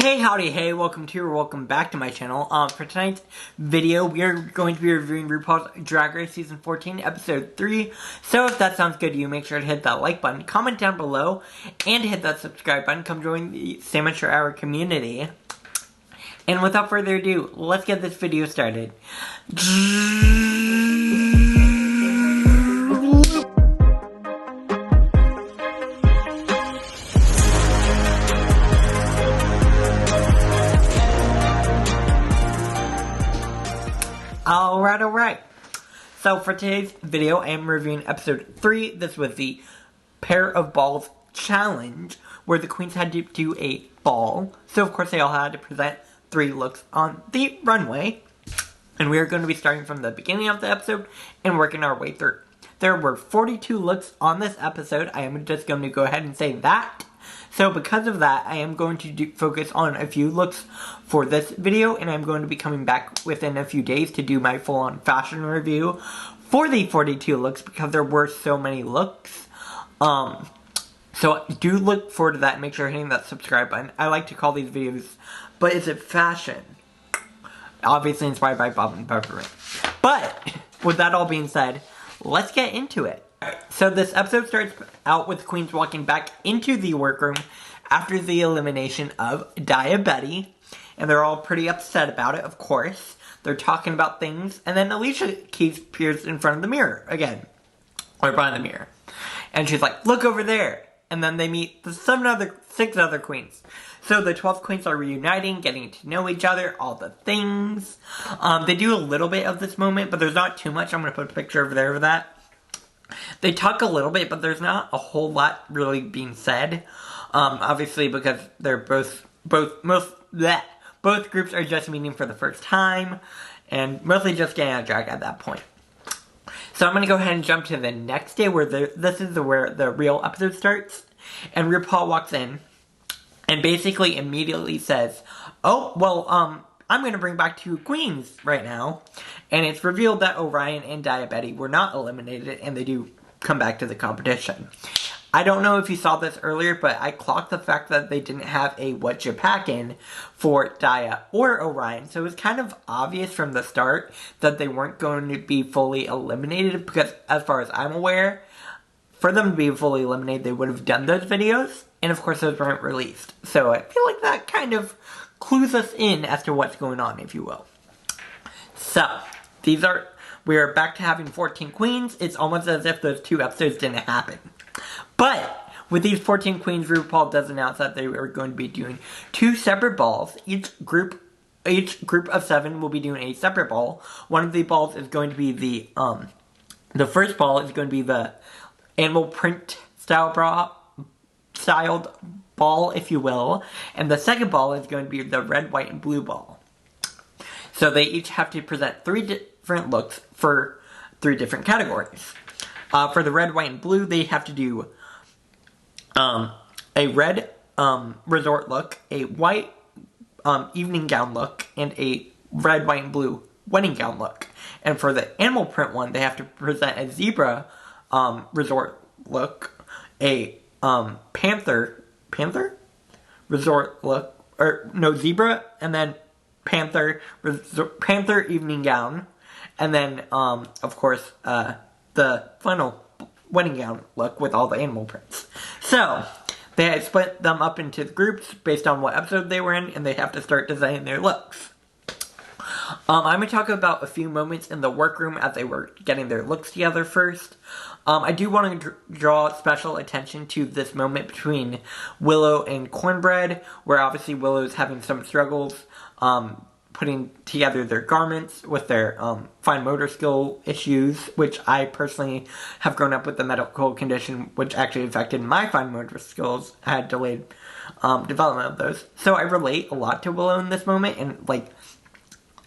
Hey, howdy, hey, welcome to or welcome back to my channel. For tonight's video, we are going to be reviewing RuPaul's Drag Race Season 14, Episode 3. So if that sounds good to you, make sure to hit that like button, comment down below, and hit that subscribe button. Come join the Amateur Hour community. And without further ado, let's get this video started. Alright. So for today's video, I am reviewing episode 3. This was the Pair of Balls challenge, where the queens had to do a ball. So of course they all had to present 3 looks on the runway. And we are going to be starting from the beginning of the episode and working our way through. There were 42 looks on this episode. I am just going to go ahead and say that. So because of that, I am going to focus on a few looks for this video, and I'm going to be coming back within a few days to do my full-on fashion review for the 42 looks because there were so many looks. So do look forward to that and make sure you're hitting that subscribe button. I like to call these videos, but is it fashion? Obviously inspired by Bob and Peppermint. But with that all being said, let's get into it. So this episode starts out with the queens walking back into the workroom after the elimination of Diabetes. And they're all pretty upset about it, of course. They're talking about things. And then Alicia Keys appears in front of the mirror again. Or behind the mirror. And she's like, look over there. And then they meet the 6 other queens. So the 12 queens are reuniting, getting to know each other, all the things. They do a little bit of this moment, but there's not too much. I'm going to put a picture over there of that. They talk a little bit, but there's not a whole lot really being said. Obviously, because they're both groups are just meeting for the first time, and mostly just getting out of drag at that point. So I'm going to go ahead and jump to the next day, where this is where the real episode starts. And RuPaul walks in, and basically immediately says, oh, well, I'm going to bring back 2 queens right now. And it's revealed that Orion and Diabetes were not eliminated, and they do come back to the competition. I don't know if you saw this earlier, but I clocked the fact that they didn't have a what you packin' for Dia or Orion. So it was kind of obvious from the start that they weren't going to be fully eliminated, because as far as I'm aware, for them to be fully eliminated, they would have done those videos. And of course, those weren't released. So I feel like that kind of clues us in as to what's going on, if you will. So, we are back to having 14 queens. It's almost as if those 2 episodes didn't happen. But, with these 14 queens, RuPaul does announce that they are going to be doing 2 separate balls. Each group of 7 will be doing a separate ball. One of the balls is going to be the first ball is going to be the animal print styled ball, if you will. And the second ball is going to be the red, white, and blue ball. So they each have to present 3 different looks for 3 different categories. For the red, white, and blue, they have to do a red resort look, a white evening gown look, and a red, white, and blue wedding gown look. And for the animal print one, they have to present a zebra resort look, a panther resort look, or no, zebra, and then panther evening gown, and then of course the final wedding gown look with all the animal prints. So they split them up into groups based on what episode they were in, and they have to start designing their looks. I'm going to talk about a few moments in the workroom as they were getting their looks together first. I do want to draw special attention to this moment between Willow and Cornbread, where obviously Willow's having some struggles putting together their garments with their fine motor skill issues, which I personally have grown up with a medical condition which actually affected my fine motor skills. I had delayed development of those. So I relate a lot to Willow in this moment, and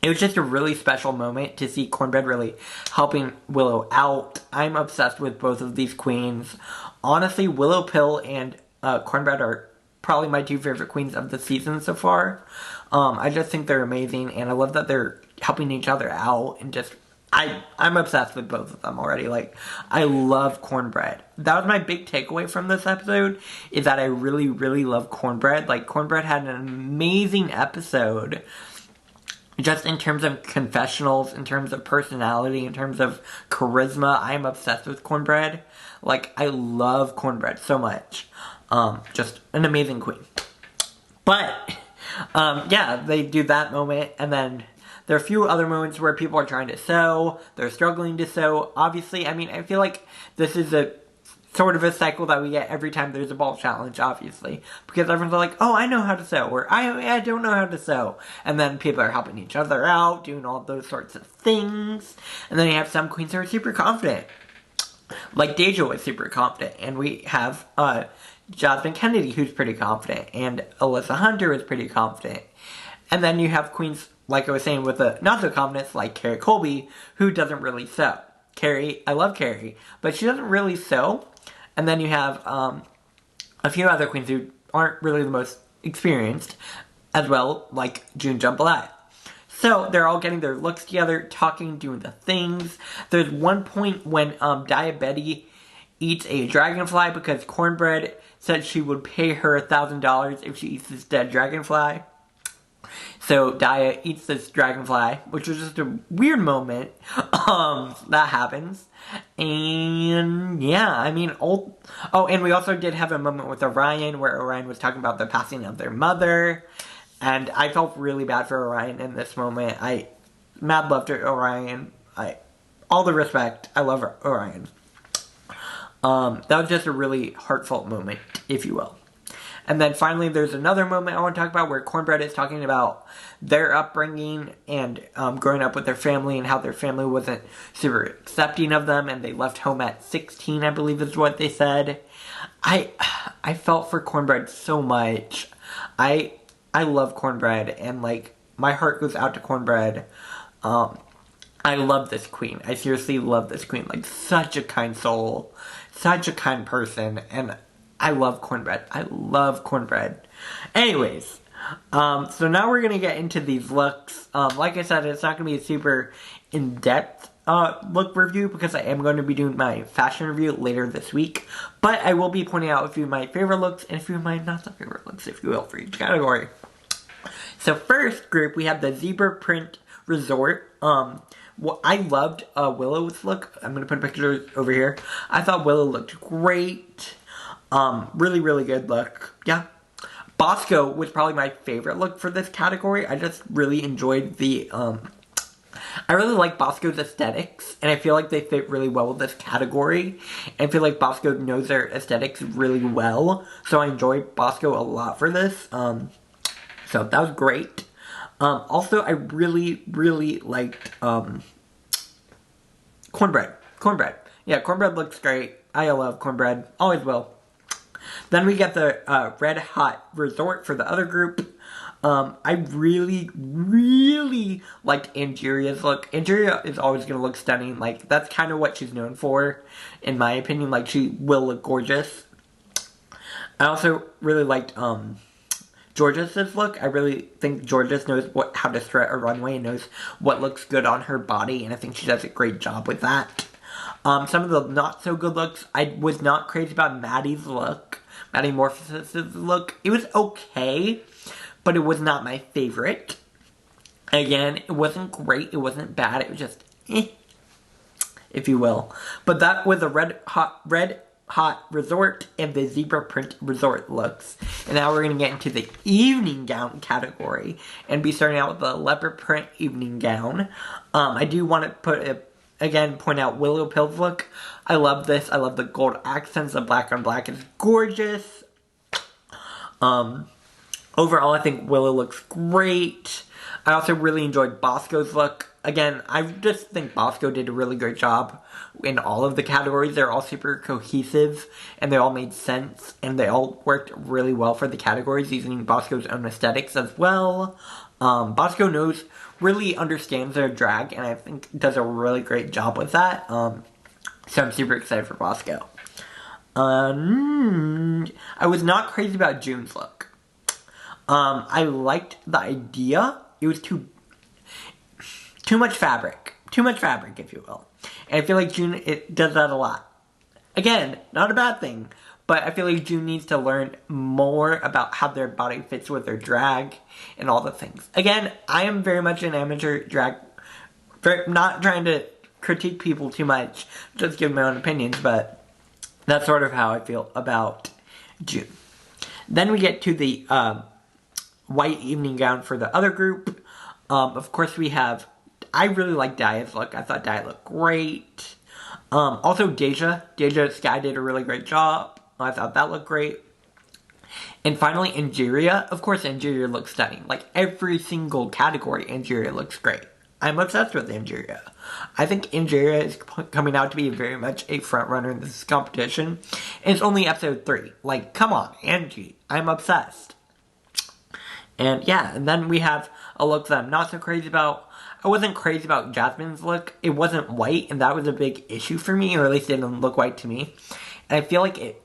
it was just a really special moment to see Cornbread really helping Willow out. I'm obsessed with both of these queens. Honestly, Willow Pill and Cornbread are probably my 2 favorite queens of the season so far. I just think they're amazing, and I love that they're helping each other out and just I'm obsessed with both of them already. Like, I love cornbread. That was my big takeaway from this episode, is that I really, really love cornbread. Like, cornbread had an amazing episode, just in terms of confessionals, in terms of personality, in terms of charisma. I am obsessed with cornbread. Like, I love cornbread so much. Just an amazing queen. But, yeah, they do that moment, and then there are a few other moments where people are trying to sew, they're struggling to sew. Obviously, I mean, I feel like this is a sort of a cycle that we get every time there's a ball challenge, obviously. Because everyone's like, oh, I know how to sew, or I don't know how to sew. And then people are helping each other out, doing all those sorts of things. And then you have some queens who are super confident. Like Deja was super confident. And we have Jasmine Kennedy, who's pretty confident. And Alyssa Hunter is pretty confident. And then you have queens, like I was saying, with a not-so-confidence, like Carrie Colby, who doesn't really sew. Carrie, I love Carrie, but she doesn't really sew. And then you have a few other queens who aren't really the most experienced, as well, like June Jambalaya. So they're all getting their looks together, talking, doing the things. There's one point when Diabetes eats a dragonfly because Cornbread said she would pay her $1,000 if she eats this dead dragonfly. So Dia eats this dragonfly, which was just a weird moment. That happens. And yeah, I mean, oh, and we also did have a moment with Orion where Orion was talking about the passing of their mother. And I felt really bad for Orion in this moment. Mad love to Orion. All the respect. I love Orion. That was just a really heartfelt moment, if you will. And then finally, there's another moment I want to talk about where Cornbread is talking about their upbringing and growing up with their family and how their family wasn't super accepting of them and they left home at 16, I believe is what they said. I felt for Cornbread so much. I love Cornbread and like my heart goes out to Cornbread. I love this queen. I seriously love this queen. Like, such a kind soul, such a kind person, and I love Cornbread. I love Cornbread. Anyways, so now we're going to get into these looks. Like I said, it's not going to be a super in-depth look review because I am going to be doing my fashion review later this week. But I will be pointing out a few of my favorite looks and a few of my not-so-favorite looks, if you will, for each category. So first group, we have the Zebra Print Resort. I loved Willow's look. I'm going to put a picture over here. I thought Willow looked great. Really, really good look. Yeah. Bosco was probably my favorite look for this category. I just really enjoyed I really like Bosco's aesthetics, and I feel like they fit really well with this category. And I feel like Bosco knows their aesthetics really well, so I enjoyed Bosco a lot for this. So that was great. Also, I really, really liked Cornbread. Cornbread. Yeah, Cornbread looks great. I love Cornbread. Always will. Then we get the Red Hot Resort for the other group. I really, really liked Algeria's look. Algeria is always going to look stunning. Like, that's kind of what she's known for, in my opinion. Like, she will look gorgeous. I also really liked Georgia's look. I really think Georgia knows how to strut a runway and knows what looks good on her body, and I think she does a great job with that. Some of the not-so-good looks, I was not crazy about Maddie's look. Maddie Morphosis' look. It was okay, but it was not my favorite. Again, it wasn't great, it wasn't bad, it was just if you will. But that was a Red Hot Resort and the Zebra Print Resort looks. And now we're going to get into the evening gown category and be starting out with the leopard print evening gown. I do want to point out Willow Pill's look. I love this. I love the gold accents. The black on black is gorgeous. Overall, I think Willow looks great. I also really enjoyed Bosco's look. Again, I just think Bosco did a really great job in all of the categories. They're all super cohesive, and they all made sense, and they all worked really well for the categories, using Bosco's own aesthetics as well. Bosco really understands their drag, and I think does a really great job with that. So I'm super excited for Bosco. I was not crazy about June's look. I liked the idea. It was too much fabric. too much fabric, if you will. And I feel like June, it does that a lot. Again, not a bad thing, but I feel like June needs to learn more about how their body fits with their drag and all the things. Again, I am very much an amateur drag, not trying to critique people too much, just give my own opinions, but that's sort of how I feel about June. Then we get to the white evening gown for the other group. Of course, we have, I really like Daya's look. I thought Daya looked great. Also, Deja Sky did a really great job. I thought that looked great. And finally, Algeria. Of course, Algeria looks stunning. Like, every single category, Algeria looks great. I'm obsessed with Algeria. I think Algeria is coming out to be very much a front runner in this competition. And it's only episode 3. Like, come on, Angie. I'm obsessed. And yeah, and then we have a look that I'm not so crazy about. I wasn't crazy about Jasmine's look. It wasn't white, and that was a big issue for me, or at least it didn't look white to me. And I feel like it...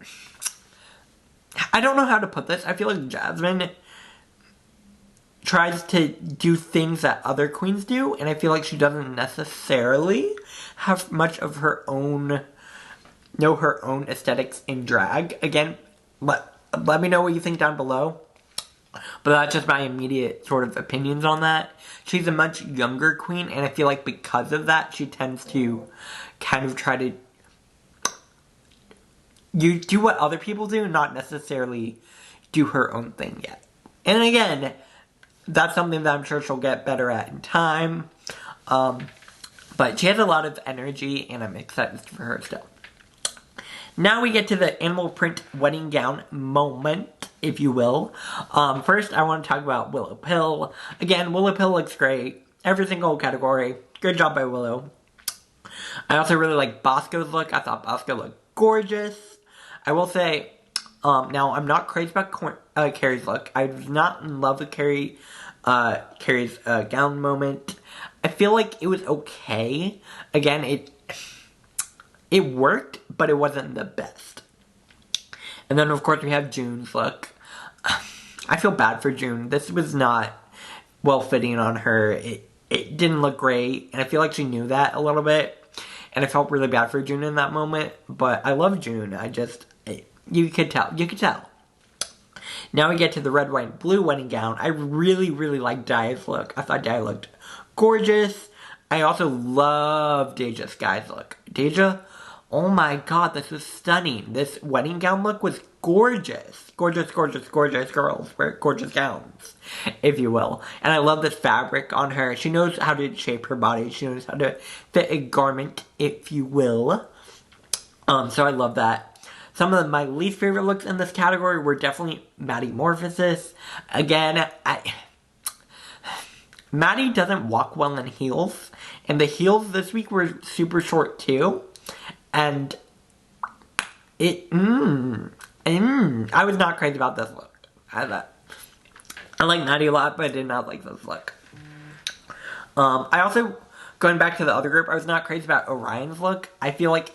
I don't know how to put this. I feel like Jasmine tries to do things that other queens do, and I feel like she doesn't necessarily have much of her own aesthetics in drag. Again, let me know what you think down below. But that's just my immediate sort of opinions on that. She's a much younger queen, and I feel like because of that, she tends to kind of try to do what other people do, not necessarily do her own thing yet. And again, that's something that I'm sure she'll get better at in time. But she has a lot of energy, and I'm excited for her still. Now we get to the animal print wedding gown moment, if you will. First, I want to talk about Willow Pill. Again, Willow Pill looks great. Every single category. Good job by Willow. I also really like Bosco's look. I thought Bosco looked gorgeous. I will say, now I'm not crazy about Carrie's look. I was not in love with Carrie's gown moment. I feel like it was okay. Again, it worked, but it wasn't the best. And then, of course, we have June's look. I feel bad for June. This was not well-fitting on her. It didn't look great, and I feel like she knew that a little bit. And I felt really bad for June in that moment, but I love June. You could tell. Now we get to the red, white, and blue wedding gown. I really, really like Daya's look. I thought Daya looked gorgeous. I also love Deja Sky's look. Deja, oh my god, this was stunning. This wedding gown look was gorgeous. Gorgeous, gorgeous, gorgeous girls wear gorgeous gowns, if you will. And I love this fabric on her. She knows how to shape her body. She knows how to fit a garment, if you will. So I love that. Some of my least favorite looks in this category were definitely Maddie Morphosis. Again, Maddie doesn't walk well in heels. And the heels this week were super short too. And I was not crazy about this look. I like Maddie a lot, but I did not like this look. I also, going back to the other group, I was not crazy about Orion's look. I feel like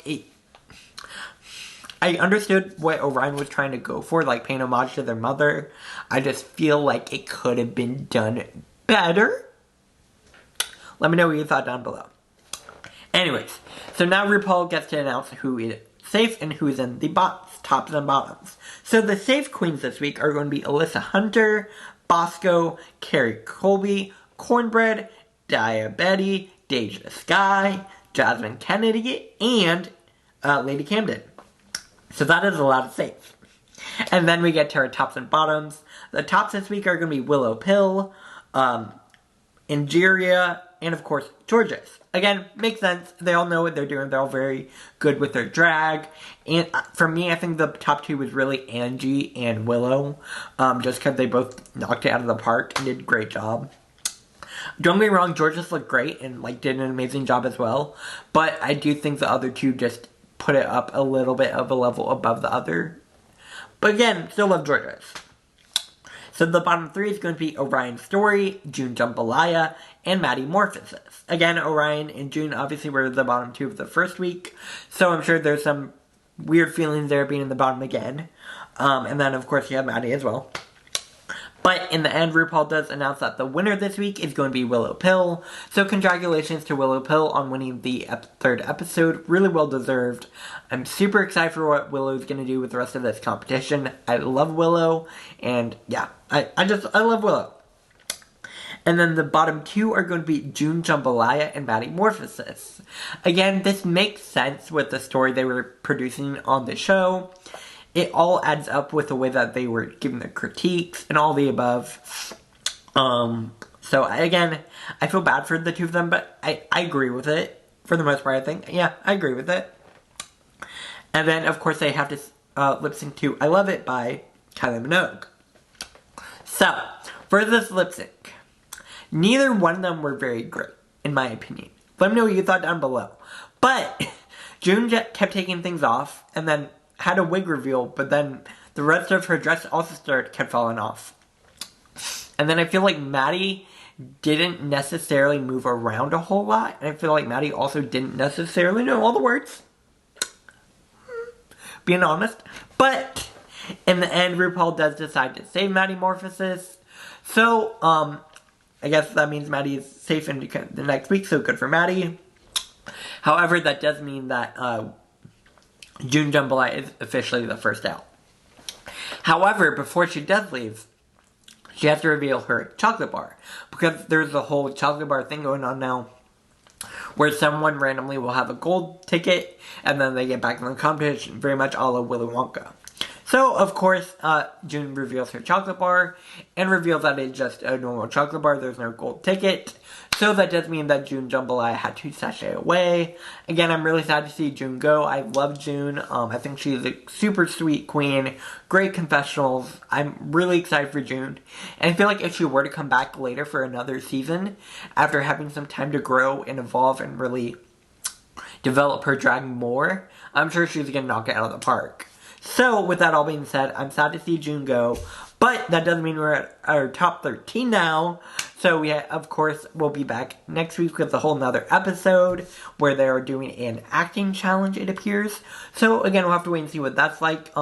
I understood what Orion was trying to go for, like paying homage to their mother. I just feel like it could have been done better. Let me know what you thought down below. Anyways, so now RuPaul gets to announce who is safe and who is in the tops and bottoms. So the safe queens this week are going to be Alyssa Hunter, Bosco, Carrie Colby, Cornbread, Diabetes, Deja Sky, Jasmine Kennedy, and Lady Camden. So that is a lot of safe. And then we get to our tops and bottoms. The tops this week are going to be Willow Pill, Algeria, and of course, Georges. Again, makes sense. They all know what they're doing. They're all very good with their drag. And for me, I think the top two was really Angie and Willow. Just because they both knocked it out of the park and did a great job. Don't get me wrong, Georges looked great and did an amazing job as well. But I do think the other two just put it up a little bit of a level above the other. But again, still love Georges. So the bottom three is going to be Orion Story, June Jambalaya, and Maddie Morphosis. Again, Orion and June obviously were the bottom two of the first week. So I'm sure there's some weird feelings there being in the bottom again. And then of course you have Maddie as well. But in the end, RuPaul does announce that the winner this week is going to be Willow Pill. So congratulations to Willow Pill on winning the third episode. Really well deserved. I'm super excited for what Willow's going to do with the rest of this competition. I love Willow. And yeah, I love Willow. And then the bottom two are going to be June Jambalaya and Maddie Morphosis. Again, this makes sense with the story they were producing on the show. It all adds up with the way that they were giving their critiques and all the above. So again, I feel bad for the two of them, but I agree with it. For the most part, I think. Yeah, I agree with it. And then, of course, they have to lip sync to I Love It by Kylie Minogue. So, for this lip sync, neither one of them were very great, in my opinion. Let me know what you thought down below. But June kept taking things off, and then had a wig reveal, but then the rest of her dress also kept falling off. And then I feel like Maddie didn't necessarily move around a whole lot, and I feel like Maddie also didn't necessarily know all the words. Being honest. But in the end, RuPaul does decide to save Maddie Morphosis. So, I guess that means Maddie is safe in the next week, so good for Maddie. However, that does mean that June Jambalaya is officially the first out. However, before she does leave, she has to reveal her chocolate bar. Because there's a whole chocolate bar thing going on now, where someone randomly will have a gold ticket, and then they get back in the competition, very much a la Willy Wonka. So, of course, June reveals her chocolate bar, and reveals that it's just a normal chocolate bar, there's no gold ticket. So that does mean that June Jambalaya had to sashay away. Again, I'm really sad to see June go. I love June. I think she's a super sweet queen. Great confessionals. I'm really excited for June. And I feel like if she were to come back later for another season, after having some time to grow and evolve and really develop her drag more, I'm sure she's going to knock it out of the park. So, with that all being said, I'm sad to see June go. But that doesn't mean we're at our top 13 now. So we, of course, will be back next week with a whole nother episode where they are doing an acting challenge, it appears. So again, we'll have to wait and see what that's like.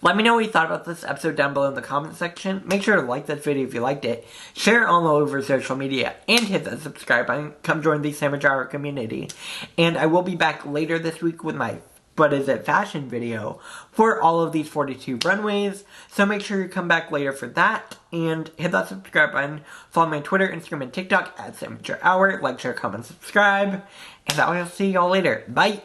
Let me know what you thought about this episode down below in the comment section. Make sure to like this video if you liked it. Share it all over social media. And hit that subscribe button. Come join the Sandwich Hour community. And I will be back later this week with my fashion video for all of these 42 runways. So make sure you come back later for that. And hit that subscribe button. Follow me on Twitter, Instagram, and TikTok at Sandwich Hour. Like, share, comment, subscribe. And I will see y'all later. Bye!